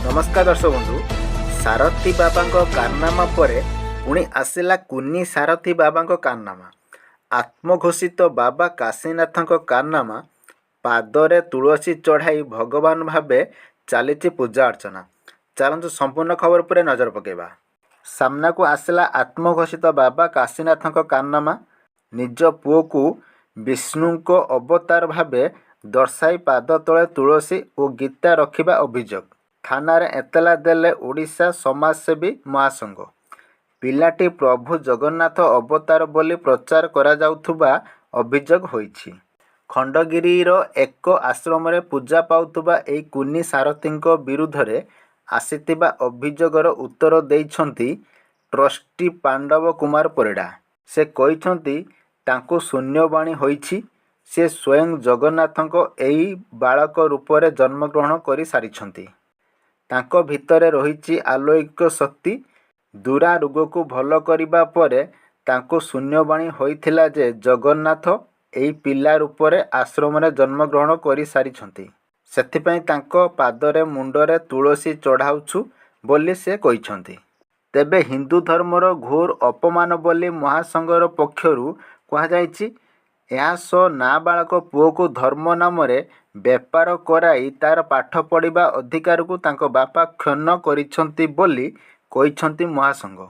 नमस्कार दर्शक बंधु। सारथी बाबा कारनामा परे पुणी आसिला कुन्नी सारथी बाबा कारनामा। आत्मघोषित बाबा काशीनाथ कारनामा। पादरे तुलसी चढ़ाई भगवान भावे चली पूजा अर्चना। चलतु संपूर्ण खबर पर नजर पकेबा। सामना को आसिला आत्मघोषित बाबा काशीनाथ कारनामा। निज पुओ को विष्णु को अवतार भावे दर्शाई पाद तले तुलसी और गीता रखिबा अभियोग। थाना रे एतला देले ओडिशा समाजसेवी महासंघ। पिलाटी प्रभु जगन्नाथ अवतार बोली प्रचार करा जाउथुबा अभियोग होईछि। खंडगिरीर एक आश्रम रे पूजा पाउथुबा एई कुन्नी सारथींको विरुद्धरे आसिथिबा अभियोगर उत्तर देइछंती ट्रस्टी पांडव कुमार परिडा। से कहिछंती तांको शून्यवाणी होईछि। से स्वयं जगन्नाथंको एई बालक रूपरे जन्मग्रहण करि सारिछंती। तांको भितरे रहिछि आलौकिक शक्ति। दूरा रोग को भल करिबा परे तांको शून्यवाणी होइथिला जे जगन्नाथ एई पिला रूपरे आश्रम रे जन्मग्रहण करि सारिछंती। सेथिपई तांको पादरे मुंडरे तुलसी चढ़ाउछु बोली से कहिछंती। तेबे हिंदू धर्मर घोर अपमान बोली महासंघर पक्षरु कहा जायछि। एहासो नाबालक पुओ को धर्म नाम बेपार कराई तार पाठ पढ़िबा अधिकार को तांको बापा क्षण करिछंती बोली कहिछंती महासंघ।